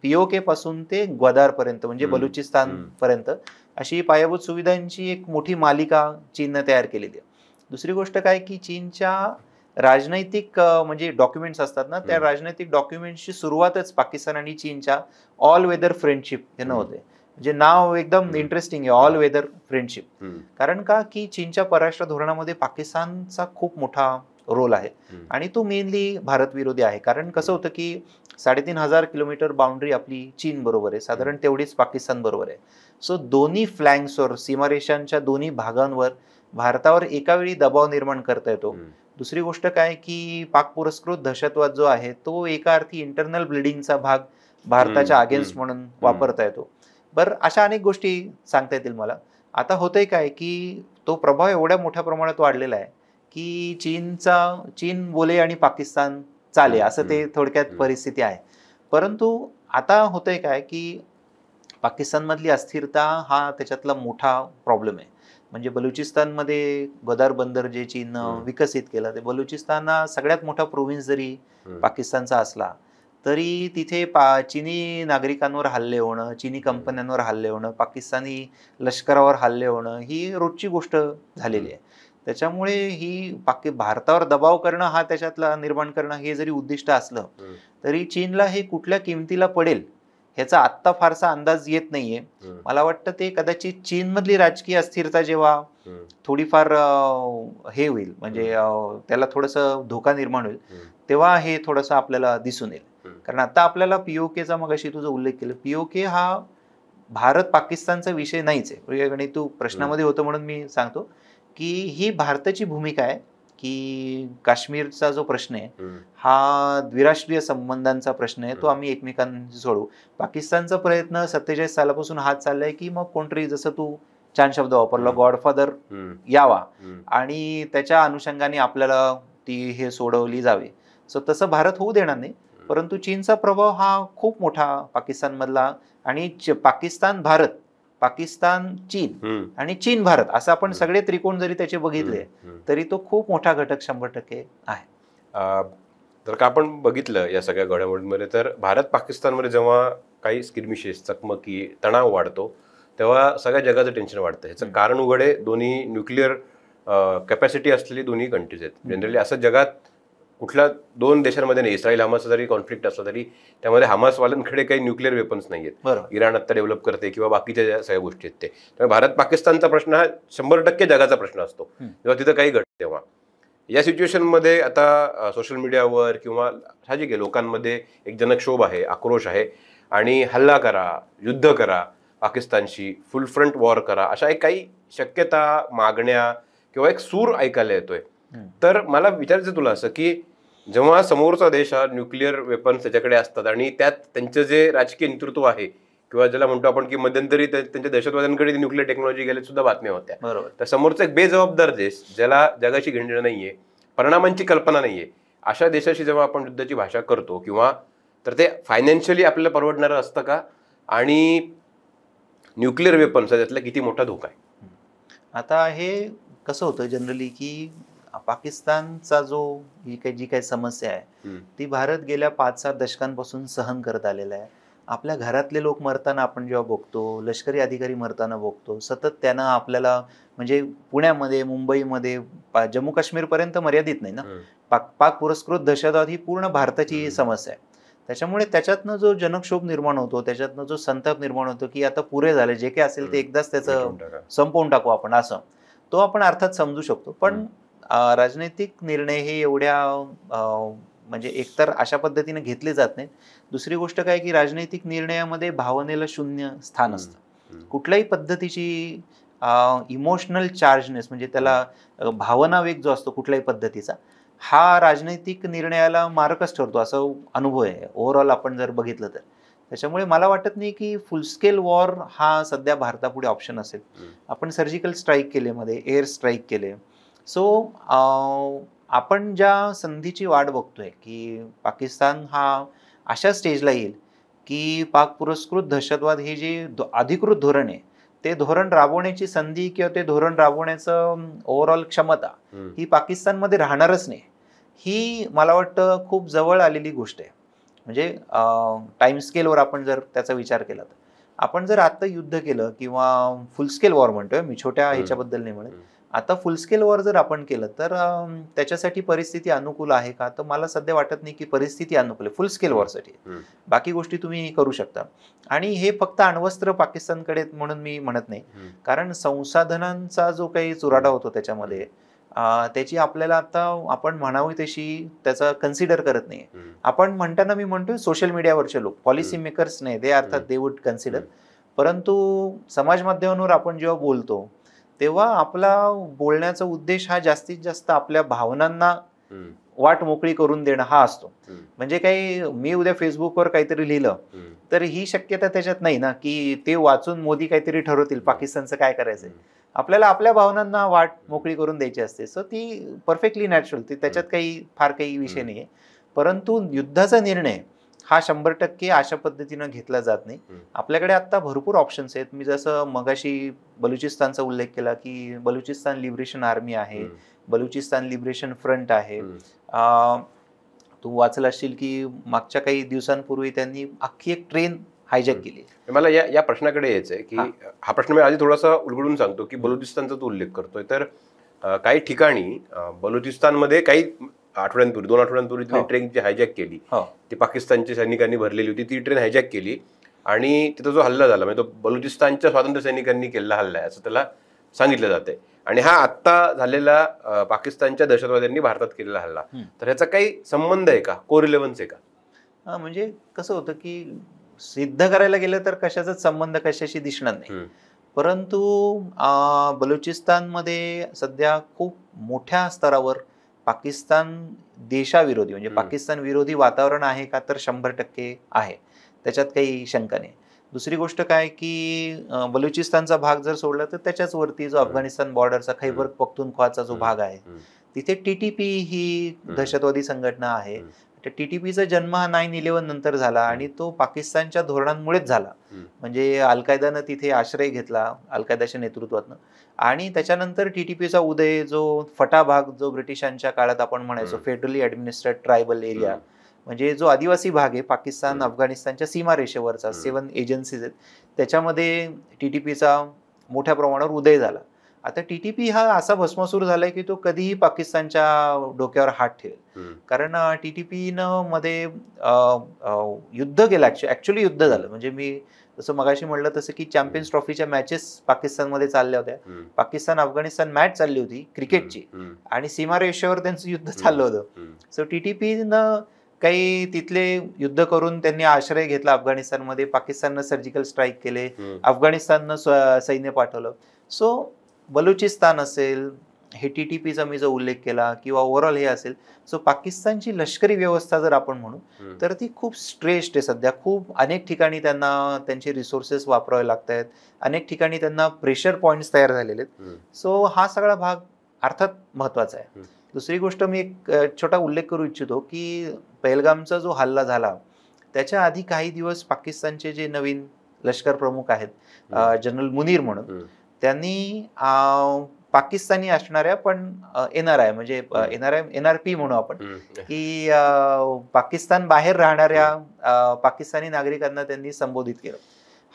POK पासून ते ग्वादार पर्यंत म्हणजे बलुचिस्तान पर्यंत अशी पायाभूत सुविधांची एक मोठी मालिका चीननं तयार केलेली आहे. दुसरी गोष्ट काय की चीनच्या राजनैतिक म्हणजे डॉक्युमेंट्स असतात ना, त्या राजनैतिक डॉक्युमेंट्सची सुरुवातच पाकिस्तान आणि चीनच्या ऑल वेदर फ्रेंडशिप हे नव्हते. म्हणजे नाव एकदम इंटरेस्टिंग आहे, ऑल वेदर फ्रेंडशिप. कारण का की चीनच्या परराष्ट्र धोरणामध्ये पाकिस्तानचा खूप मोठा रोल आहे, आणि तो मेनली भारत विरोधी आहे. कारण कसं होतं की 3,500 किलोमीटर बाउंड्री आपली चीन बरोबर आहे, साधारण तेवढीच पाकिस्तान बरोबर आहे. सो दोन्ही फ्लँक्सवर, सीमारेषांच्या दोन्ही भागांवर भारतावर एका वेळी दबाव निर्माण करता येतो. दुसरी गोष्ट काय की पाक पुरस्कृत दहशतवाद जो आहे तो एका अर्थी इंटरनल ब्लिडिंगचा भाग भारताच्या अगेन्स्ट म्हणून वापरता येतो. बरं, अशा अनेक गोष्टी सांगता येतील मला. आता होतंय काय की तो प्रभाव एवढ्या मोठ्या प्रमाणात वाढलेला आहे की चीन बोले आणि पाकिस्तान चाले असं ते थोडक्यात परिस्थिती आहे. परंतु आता होतंय काय की पाकिस्तानमधली अस्थिरता हा त्याच्यातला मोठा प्रॉब्लेम आहे. म्हणजे बलुचिस्तानमध्ये ग्वादार बंदर जे चीननं विकसित केलं, ते बलुचिस्तान हा सगळ्यात मोठा प्रोव्हिन्स जरी पाकिस्तानचा असला तरी तिथे चीनी नागरिकांवर हल्ले होणं, चीनी कंपन्यांवर हल्ले होणं, पाकिस्तानी लष्करावर हल्ले होणं ही रोजची गोष्ट झालेली आहे. त्याच्यामुळे ही भारतावर दबाव करणं हा त्याच्यातला निर्माण करणं हे जरी उद्दिष्ट असलं तरी चीनला हे कुठल्या किमतीला पडेल ह्याचा आत्ता फारसा अंदाज येत नाहीये. मला वाटतं ते कदाचित चीनमधली राजकीय अस्थिरता जेव्हा थोडीफार हे होईल, म्हणजे त्याला थोडंसं धोका निर्माण होईल, तेव्हा हे थोडंसं आपल्याला दिसून येईल. कारण आता आपल्याला POKचा मगाशी तुझा उल्लेख केला, POK हा भारत पाकिस्तानचा विषय नाहीच आहे. आणि तू प्रश्नामध्ये होतं म्हणून मी सांगतो की ही भारताची भूमिका आहे की काश्मीरचा जो प्रश्न आहे हा द्विराष्ट्रीय संबंधांचा प्रश्न आहे, तो आम्ही एकमेकांशी सोडवू. पाकिस्तानचा प्रयत्न 47 सालापासून हात चाललाय की मग कोणतरी, जसं तू छान शब्द वापरला, गॉडफादर यावा आणि त्याच्या अनुषंगाने आपल्याला ती हे सोडवली जावी. सो तसं भारत होऊ देणार नाही. परंतु चीनचा प्रभाव हा खूप मोठा पाकिस्तानमधला, आणि पाकिस्तान भारत, पाकिस्तान चीन आणि चीन भारत असं आपण सगळे त्रिकोण जरी त्याचे बघितले तरी तो खूप मोठा घटक 100% आहे. जर का आपण बघितलं या सगळ्या घडामोडींमध्ये, तर भारत पाकिस्तानमध्ये जेव्हा काही स्किर्मिशेस, चकमकी, तणाव वाढतो तेव्हा सगळ्या जगाचं टेन्शन वाढतं. ह्याचं कारण उघड आहे, दोन्ही न्यूक्लिअर कॅपॅसिटी असलेली दोन्ही कंट्रीज आहेत. जनरली असं जगात कुठल्या दोन देशांमध्ये नाही, इस्रायल हमासचा जरी कॉन्फ्लिक्ट असला तरी त्यामध्ये हमासवाल्यांकडे काही न्यूक्लिअर वेपन्स नाही आहेत. इराण आत्ता डेव्हलप करते किंवा बाकीच्या ज्या सगळ्या गोष्टी आहेत ते. त्यामुळे भारत पाकिस्तानचा प्रश्न हा 100% जगाचा प्रश्न असतो जेव्हा तिथं काही घडतं तेव्हा. या सिच्युएशनमध्ये आता सोशल मीडियावर किंवा साहजिक आहे लोकांमध्ये एक जनक्षोभ आहे, आक्रोश आहे, आणि हल्ला करा, युद्ध करा पाकिस्तानशी, फुल फ्रंट वॉर करा, अशा एक काही शक्यता, मागण्या किंवा एक सूर ऐकायला येतोय. तर मला विचारायचं तुला असं की जेव्हा समोरचा देश हा न्यूक्लिअर वेपन्स त्याच्याकडे असतात आणि त्यात त्यांचं जे राजकीय नेतृत्व आहे किंवा ज्याला म्हणतो आपण की मध्यंतरी त्यांच्या दहशतवाद्यांकडे न्यूक्लिअर टेक्नॉलॉजी गेल्या सुद्धा बातम्या होत्या. बरोबर. तर समोरचा एक बेजबाबदार देश, ज्याला जगाशी घेणं नाहीये, परिणामांची कल्पना नाहीये, अशा देशाशी जेव्हा आपण युद्धाची भाषा करतो किंवा तर ते फायनान्शियली आपल्याला परवडणारं असतं का? आणि न्यूक्लिअर वेपन्स त्यातला किती मोठा धोका आहे? आता हे कसं होतं जनरली की पाकिस्तानचा जी काही समस्या आहे ती भारत गेल्या 5-7 दशकांपासून सहन करत आलेला आहे. आपल्या घरातले लोक मरताना आपण जेव्हा बघतो, लष्करी अधिकारी मरताना बघतो, सतत त्यांना आपल्याला म्हणजे पुण्यामध्ये, मुंबईमध्ये, जम्मू काश्मीरपर्यंत मर्यादित नाही ना, पाक पुरस्कृत दहशतवाद ही पूर्ण भारताची समस्या आहे. त्याच्यामुळे त्याच्यातनं जो जनक्षोभ निर्माण होतो, त्याच्यातनं जो संताप निर्माण होतो की आता पुरे झाले, जे काही असेल ते एकदाच त्याचं संपवून टाकू आपण, असं तो आपण अर्थात समजू शकतो. पण राजनैतिक निर्णय हे एवढ्या म्हणजे एकतर अशा पद्धतीने घेतले जात नाहीत. दुसरी गोष्ट काय की राजनैतिक निर्णयामध्ये भावनेला शून्य स्थान असतं. कुठल्याही पद्धतीची इमोशनल चार्जनेस म्हणजे त्याला भावनावेग जो असतो कुठल्याही पद्धतीचा, हा राजनैतिक निर्णयाला मारकच ठरतो, असा अनुभव आहे ओव्हरऑल आपण जर बघितलं तर. त्याच्यामुळे मला वाटत नाही की फुल स्केल वॉर हा सध्या भारतापुढे ऑप्शन असेल. आपण सर्जिकल स्ट्राईक केले, मध्ये एअर स्ट्राईक केले. सो आपण ज्या संधीची वाट बघतोय की पाकिस्तान हा अशा स्टेजला येईल की पाक पुरस्कृत दहशतवाद हे जे अधिकृत धोरण आहे ते धोरण राबवण्याची संधी किंवा ते धोरण राबवण्याचं ओव्हरऑल क्षमता ही पाकिस्तानमध्ये राहणारच नाही, ही मला वाटतं खूप जवळ आलेली गोष्ट आहे. म्हणजे टाइम स्केलवर आपण जर त्याचा विचार केला तर आपण जर आता युद्ध केलं किंवा फुल स्केल वॉर म्हणतोय मी, छोट्या ह्याच्याबद्दल नाही म्हणत, आता फुल स्केल वॉर जर आपण केलं तर त्याच्यासाठी परिस्थिती अनुकूल आहे का? तर मला सध्या वाटत नाही की परिस्थिती अनुकूल आहे फुल स्केल वॉरसाठी. बाकी गोष्टी तुम्ही करू शकता. आणि हे फक्त अण्वस्त्र पाकिस्तानकडे म्हणून मी म्हणत नाही, कारण संसाधनांचा जो काही चुराडा होतो त्याच्यामध्ये त्याची आपल्याला आता आपण म्हणावी तशी त्याचा कन्सिडर करत नाही. आपण म्हणताना मी म्हणतोय सोशल मीडियावरचे लोक, पॉलिसी मेकर्स नाही, ते अर्थात दे वुड कन्सिडर. परंतु समाज माध्यमांवर आपण जेव्हा बोलतो तेव्हा आपला बोलण्याचा उद्देश हा जास्तीत जास्त आपल्या भावनांना वाट मोकळी करून देणं हा असतो. म्हणजे काही मी उद्या फेसबुकवर काहीतरी लिहिलं तर ही शक्यता त्याच्यात नाही ना की ते वाचून मोदी काहीतरी ठरवतील पाकिस्तानचं काय करायचंय. आपल्याला आपल्या भावनांना वाट मोकळी करून द्यायची असते. सो ती परफेक्टली नॅचरल, ती त्याच्यात काही फार काही विषय नाही आहे. परंतु युद्धाचा निर्णय हा 100% अशा पद्धतीनं घेतला जात नाही. आपल्याकडे आता भरपूर ऑप्शन्स आहेत. मी जसं मगाशी बलुचिस्तानचा उल्लेख केला की बलुचिस्तान लिबरेशन आर्मी आहे, बलुचिस्तान लिबरेशन फ्रंट आहे. तू वाचलं असशील की मागच्या काही दिवसांपूर्वी त्यांनी अख्खी एक ट्रेन हायजॅक केली. मला या प्रश्नाकडे यायचंय की हा प्रश्न मी आधी थोडासा उलगडून सांगतो की बलुचिस्तानचा तू उल्लेख करतोय तर काही ठिकाणी बलुचिस्तानमध्ये काही आठवड्यांपूर्वी 2 आठवड्यांपूर्वी ट्रेन जी हायजॅक केली, ती पाकिस्तानच्या सैनिकांनी भरलेली होती, ती ट्रेन हायजॅक केली आणि तिथं जो हल्ला झाला म्हणजे तो बलुचिस्तानच्या स्वातंत्र्य सैनिकांनी केलेला हल्ला आहे असं त्याला सांगितलं जातंय. आणि हा आत्ता झालेला पाकिस्तानच्या दहशतवाद्यांनी भारतात केलेला हल्ला, तर ह्याचा काही संबंध आहे का, कोरिलेव्हन्स आहे का? म्हणजे कसं होतं की सिद्ध करायला गेलं तर कशाचाच संबंध कशाशी दिसणार नाही. परंतु बलुचिस्तानमध्ये सध्या खूप मोठ्या स्तरावर पाकिस्तान देशाविरोधी म्हणजे पाकिस्तान विरोधी वातावरण आहे का? तर 100% आहे, त्याच्यात काही शंका नाही. दुसरी गोष्ट काय की बलुचिस्तानचा भाग जर सोडला तर त्याच्याच वरती जो अफगाणिस्तान बॉर्डरचा खैबर पख्तूनख्वाचा जो भाग आहे तिथे TTP ही दहशतवादी संघटना आहे. TTPचा जन्म हा 9/11 नंतर झाला आणि तो पाकिस्तानच्या धोरणांमुळेच झाला. म्हणजे अल-कायदानं तिथे आश्रय घेतला अल-कायदाच्या नेतृत्वातनं आणि त्याच्यानंतर TTPचा उदय जो फटा भाग जो ब्रिटिशांच्या काळात आपण म्हणायचो फेडरली ॲडमिनिस्ट्रेट ट्रायबल एरिया म्हणजे जो आदिवासी भाग आहे पाकिस्तान अफगाणिस्तानच्या सीमारेषेवरचा 7 एजन्सीज आहेत त्याच्यामध्ये TTPचा मोठ्या प्रमाणावर उदय झाला. आता TTP हा असा भस्मासूर झालाय की तो कधीही पाकिस्तानच्या डोक्यावर हात ठेवेल. कारण TTPनं मध्ये युद्ध केलं, ऍक्च्युअली युद्ध झालं. म्हणजे मी जसं मगाशी म्हणलं तसं की चॅम्पियन्स ट्रॉफीच्या मॅचेस पाकिस्तानमध्ये चालल्या होत्या. पाकिस्तान अफगाणिस्तान मॅच चालली होती क्रिकेटची आणि सीमारेषेवर त्यांचं युद्ध चाललं होतं. सो TTPनं काही तिथले युद्ध करून त्यांनी आश्रय घेतला अफगाणिस्तानमध्ये. पाकिस्ताननं सर्जिकल स्ट्राईक केले, अफगाणिस्ताननं सैन्य पाठवलं. सो बलुचिस्तान असेल, हे TTPचा मी जो उल्लेख केला किंवा ओव्हरऑल हे असेल, सो पाकिस्तानची लष्करी व्यवस्था जर आपण म्हणू तर ती खूप स्ट्रेस्ड आहे सध्या. खूप अनेक ठिकाणी त्यांना त्यांचे रिसोर्सेस वापरावे लागत आहेत, अनेक ठिकाणी त्यांना प्रेशर पॉईंट्स तयार झालेले आहेत. सो हा सगळा भाग अर्थात महत्त्वाचा आहे. दुसरी गोष्ट मी एक छोटा उल्लेख करू इच्छितो की पहलगामचा जो हल्ला झाला त्याच्या आधी काही दिवस पाकिस्तानचे जे नवीन लष्कर प्रमुख आहेत, जनरल मुनीर म्हणून, त्यांनी पाकिस्तानी असणाऱ्या पण NRI म्हणजे NRP म्हणू आपण, की पाकिस्तान बाहेर राहणाऱ्या पाकिस्तानी नागरिकांना त्यांनी संबोधित केलं.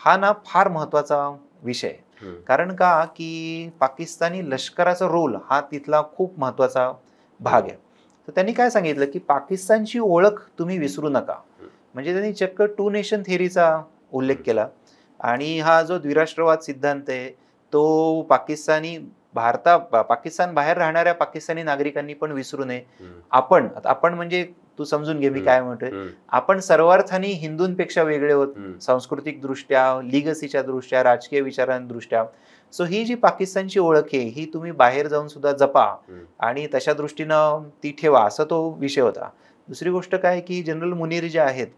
हा ना फार महत्वाचा विषय आहे. कारण का की पाकिस्तानी लष्कराचा रोल हा तिथला खूप महत्वाचा भाग आहे. तर त्यांनी काय सांगितलं की पाकिस्तानची ओळख तुम्ही विसरू नका. म्हणजे त्यांनी चक्क 2 नेशन थेअरीचा उल्लेख केला. आणि हा जो द्विराष्ट्रवाद सिद्धांत आहे तो पाकिस्तान बाहेर राहणाऱ्या पाकिस्तानी नागरिकांनी पण विसरू नये. आपण म्हणजे तू समजून घे मी काय म्हणतोय, आपण सर्वार्थाने हिंदूंपेक्षा वेगळे होत, सांस्कृतिक दृष्ट्या, लिगसीच्या दृष्ट्या, राजकीय विचारांदृष्ट्या. सो ही जी पाकिस्तानची ओळख आहे ही तुम्ही बाहेर जाऊन सुद्धा जपा आणि तशा दृष्टीनं ती ठेवा, असा तो विषय होता. दुसरी गोष्ट काय की जनरल मुनीर जे आहेत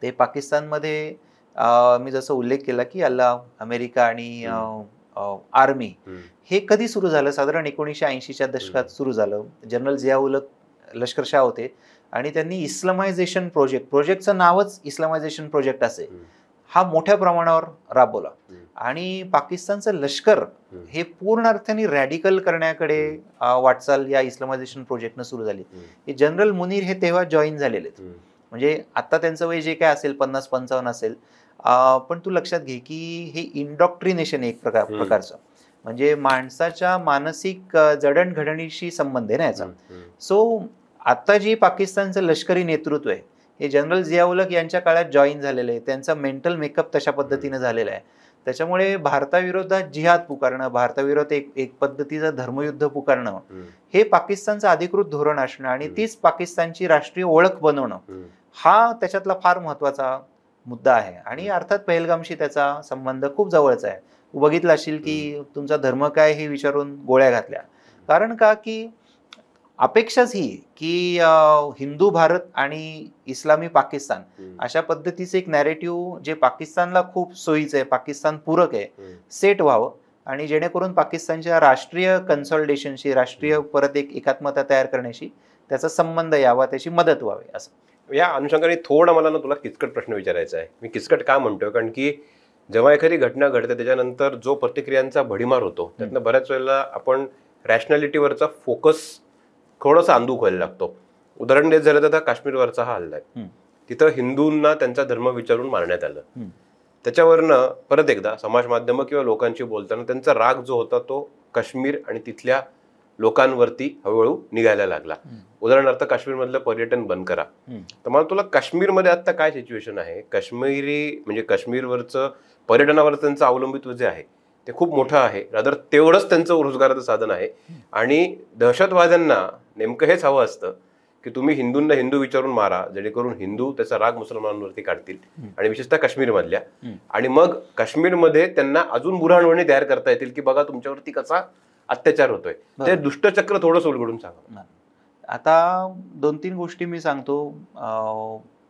ते पाकिस्तानमध्ये मी जसं उल्लेख केला की अमेरिका आणि आर्मी हे कधी सुरू झालं, साधारण 1980च्या दशकात सुरू झालं. जनरल जियाउल लष्करशाह होते आणि त्यांनी इस्लामायझेशन प्रोजेक्टचं नावच इस्लामायझेशन प्रोजेक्ट असे, हा मोठ्या प्रमाणावर राबवला. आणि पाकिस्तानचं लष्कर हे पूर्ण अर्थाने रॅडिकल करण्याकडे वाटचाल या इस्लामायझेशन प्रोजेक्टनं सुरू झाली. हे जनरल मुनीर हे तेव्हा जॉईन झालेले आहेत. म्हणजे आता त्यांचं वय जे काय असेल 50-55 असेल, पण तू लक्षात घे की हे इंडॉक्ट्रिनेशन एक प्रकारचं, म्हणजे माणसाच्या मानसिक जडणघडणीशी संबंध आहे ना याचा. सो आता जी पाकिस्तानचं लष्करी नेतृत्व आहे हे जनरल जियाउल यांच्या काळात जॉईन झालेलं आहे. त्यांचा मेंटल मेकअप तशा पद्धतीने झालेला आहे. त्याच्यामुळे भारताविरोधात जिहाद पुकारणं, भारताविरोधात एक पद्धतीचं धर्मयुद्ध पुकारणं हे पाकिस्तानचं अधिकृत धोरण असणं आणि तीच पाकिस्तानची राष्ट्रीय ओळख बनवणं, हा त्याच्यातला फार महत्वाचा मुद्दा आहे. आणि अर्थात पहलगामशी त्याचा संबंध खूप जवळचा आहे. तू बघितलं असेल की तुमचा धर्म काय हे विचारून गोळ्या घातल्या. कारण का की अपेक्षाच ही की हिंदू भारत आणि इस्लामी पाकिस्तान अशा पद्धतीचं एक नॅरेटिव्ह जे पाकिस्तानला खूप सोयीचं आहे, पाकिस्तान पूरक आहे, सेट व्हावं आणि जेणेकरून पाकिस्तानच्या राष्ट्रीय कन्सॉलिडेशनशी, राष्ट्रीय परत एक एकात्मता तयार करण्याशी त्याचा संबंध यावा, त्याची मदत व्हावी. असं या अनुषंगाने थोडा मला ना तुला किचकट प्रश्न विचारायचा आहे. मी किचकट का म्हणतोय, कारण की जेव्हा एखादी घटना घडते त्याच्यानंतर जो प्रतिक्रियांचा भडीमार होतो त्यातनं बऱ्याच वेळेला आपण रॅशनॅलिटीवरचा फोकस थोडासा अंधुक व्हायला लागतो. उदाहरण देत झालं तर आता काश्मीरवरचा हा हल्ला आहे. तिथं हिंदूंना त्यांचा धर्म विचारून मारण्यात आलं. त्याच्यावरनं परत एकदा समाज माध्यम किंवा लोकांशी बोलताना त्यांचा राग जो होता तो काश्मीर आणि तिथल्या लोकांवरती हळूहळू निघायला लागला. उदाहरणार्थ काश्मीरमधलं पर्यटन बंद करा. तर मला तुला काश्मीरमध्ये आता काय सिच्युएशन आहे, म्हणजे काश्मीरवरचं पर्यटनावर त्यांचं अवलंबित्व जे आहे ते खूप मोठं आहे, रादर तेवढंच त्यांचं रोजगाराचं साधन आहे. आणि दहशतवाद्यांना नेमकं हेच हवं असतं की तुम्ही हिंदूंना हिंदू विचारून मारा, जेणेकरून हिंदू त्याचा राग मुसलमानांवरती काढतील आणि विशेषतः काश्मीरमधल्या. आणि मग काश्मीरमध्ये त्यांना अजून बुरहाणवणी तयार करता येतील की बघा तुमच्यावरती कसा अत्याचार होतोय. ते दुष्टचक्र थोडं उलगडून सांगा. आता 2-3 गोष्टी मी सांगतो.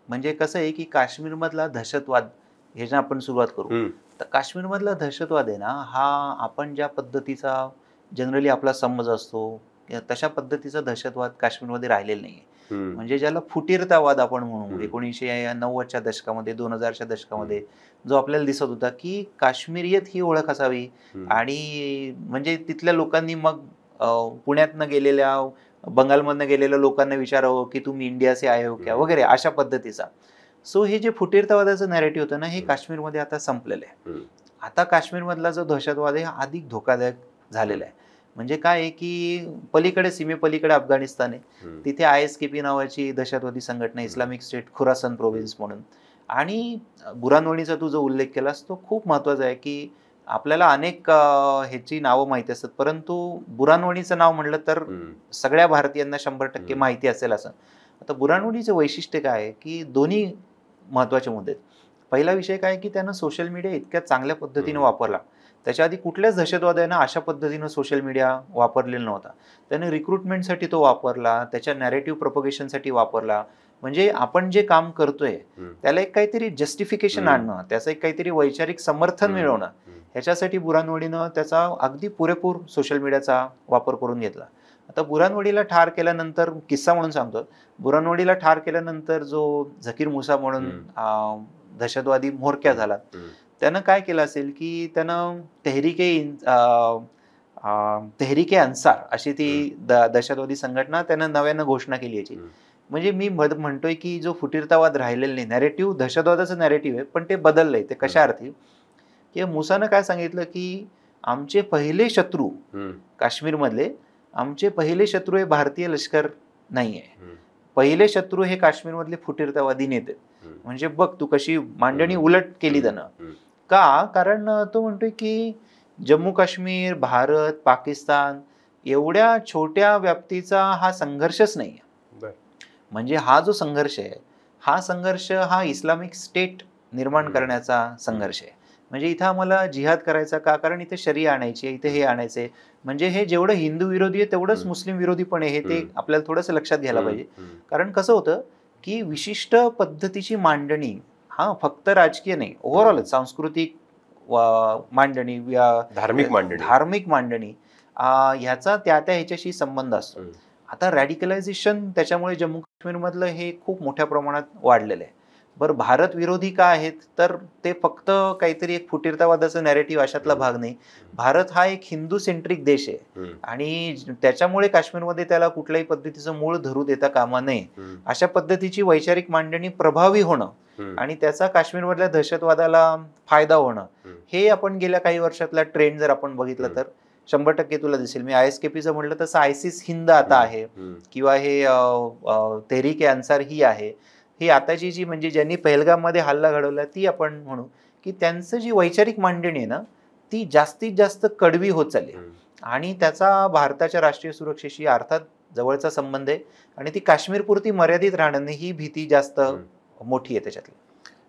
म्हणजे कसं आहे की काश्मीरमधला दहशतवाद हे जे आपण सुरुवात करू, तर काश्मीरमधला दहशतवाद आहे ना, हा आपण ज्या पद्धतीचा जनरली आपला समज असतो तशा पद्धतीचा दहशतवाद काश्मीरमध्ये राहिलेला नाहीये. म्हणजे ज्याला फुटीरतावाद आपण म्हणू, 1990च्या दशकामध्ये, 2000च्या दशकामध्ये जो आपल्याला दिसत होता की काश्मीरियत ही ओळख असावी आणि म्हणजे तिथल्या लोकांनी मग पुण्यातनं गेलेल्या, बंगालमधनं गेलेल्या लोकांना विचारावं की तुम्ही इंडिया से आए हो क्या वगैरे अशा पद्धतीचा. सो हे जे फुटीरतावादाचं नॅरेटिव्ह होतं ना, हे काश्मीरमध्ये आता संपलेलं आहे. आता काश्मीरमधला जो दहशतवाद आहे हा अधिक धोकादायक झालेला आहे. म्हणजे काय आहे की पलीकडे, सीमेपलीकडे अफगाणिस्तान आहे, तिथे ISKP नावाची दहशतवादी संघटना, इस्लामिक स्टेट खुरासन प्रोव्हिन्स म्हणून. आणि बुरानवाणीचा तू जो उल्लेख केलास तो खूप महत्वाचा आहे की आपल्याला अनेक ह्याची नावं माहिती असतात, परंतु बुरानवाणीचं नाव म्हटलं तर सगळ्या भारतीयांना 100% माहिती असेल असं. आता बुरानवाणीचं वैशिष्ट्य काय आहे की दोन्ही महत्वाचे मुद्दे आहेत. पहिला विषय काय की त्यानं सोशल मीडिया इतक्या चांगल्या पद्धतीने वापरला, त्याच्या आधी कुठल्याच दहशतवाद्यानं अशा पद्धतीनं सोशल मीडिया वापरलेला नव्हता. त्याने रिक्रुटमेंटसाठी तो वापरला, त्याच्या नॅरेटिव्ह प्रोपगेशनसाठी वापरला. म्हणजे आपण जे काम करतोय त्याला एक काहीतरी जस्टिफिकेशन आणणं, त्याचं एक काहीतरी वैचारिक समर्थन मिळवणं, ह्याच्यासाठी बुरानवाडीनं त्याचा अगदी पुरेपूर सोशल मीडियाचा वापर करून घेतला. आता बुरानवाडीला ठार केल्यानंतर, किस्सा म्हणून सांगतो, बुरानवाडीला ठार केल्यानंतर जो झकीर मुसा म्हणून दहशतवादी म्होरक्या झाला, त्यानं काय केलं असेल की त्यानं तेहरीके अन्सार अशी ती दहशतवादी संघटना त्यानं नव्यानं घोषणा केली याची. म्हणजे मी म्हणतोय की जो फुटीरतावाद राहिलेला नाही, नॅरेटिव्ह दहशतवादाचं नॅरेटिव्ह आहे, पण ते बदललंय. ते कशा अर्थी की मुसानं काय सांगितलं की आमचे पहिले शत्रू काश्मीरमधले, आमचे पहिले शत्रू हे भारतीय लष्कर नाहीये, पहिले शत्रू हे काश्मीरमधले फुटीरतावादी नेते. म्हणजे बघ तू कशी मांडणी उलट केली त्यानं. का? कारण तो म्हणतोय की जम्मू काश्मीर, भारत, पाकिस्तान एवढ्या छोट्या व्याप्तीचा हा संघर्षच नाहीये. म्हणजे हा जो संघर्ष आहे, हा संघर्ष हा इस्लामिक स्टेट निर्माण करण्याचा संघर्ष आहे. म्हणजे इथं आम्हाला जिहाद करायचा का? कारण इथे शरिया आणायची, इथे हे आणायचंय. म्हणजे हे जेवढं हिंदू विरोधी आहे तेवढंच मुस्लिम विरोधी पण आहे. हे ते आपल्याला थोडंसं लक्षात घ्यायला पाहिजे. कारण कसं होतं की विशिष्ट पद्धतीची मांडणी, हा फक्त राजकीय नाही, ओव्हरऑल सांस्कृतिक मांडणी, धार्मिक मांडणी, ह्याचा त्या ह्याच्याशी संबंध असतो. आता रॅडिकलायझेशन त्याच्यामुळे जम्मू काश्मीरमधलं हे खूप मोठ्या प्रमाणात वाढलेलं आहे. बरं, भारत विरोधी का आहेत? तर ते फक्त काहीतरी एक फुटीरतावादाचं नॅरेटिव्ह अशातला भाग नाही. भारत हा एक हिंदू सेंट्रिक देश आहे आणि त्याच्यामुळे काश्मीरमध्ये त्याला कुठल्याही पद्धतीचं मूळ धरू देता कामा नये, अशा पद्धतीची वैचारिक मांडणी प्रभावी होणं आणि त्याचा काश्मीरमधल्या दहशतवादाला फायदा होणं, हे आपण गेल्या काही वर्षातला ट्रेंड जर आपण बघितलं तर 100% तुला दिसेल. मी ISKPचं म्हटलं तसं आयसिस हिंद आता आहे, किंवा हे तेहरीके अन्सार ही आहे. ही आताची जी म्हणजे ज्यांनी पहलगाममध्ये हल्ला घडवला ती आपण म्हणू की त्यांचं जी वैचारिक मांडणी आहे ना, ती जास्तीत जास्त कडवी होत चालली आणि त्याचा भारताच्या राष्ट्रीय सुरक्षेशी अर्थात जवळचा संबंध आहे आणि ती काश्मीरपुरती मर्यादित राहणार नाही, ही भीती जास्त मोठी आहे त्याच्यातली.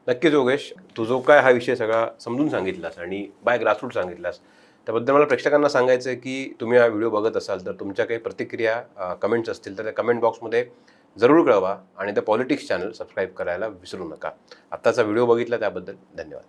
नक्कीच योगेश, तू जो काय हा विषय सगळा समजून सांगितलास आणि बाय ग्रासरूट सांगितलास, त्याबद्दल मला प्रेक्षकांना सांगायचं आहे की तुम्ही हा व्हिडिओ बघत असाल तर तुमच्या काही प्रतिक्रिया, कमेंट्स असतील तर त्या कमेंट बॉक्समध्ये जरूर कळवा आणि द पॉलिटिक्स चॅनल सबस्क्राईब करायला विसरू नका. आत्ताचा व्हिडिओ बघितला त्याबद्दल धन्यवाद.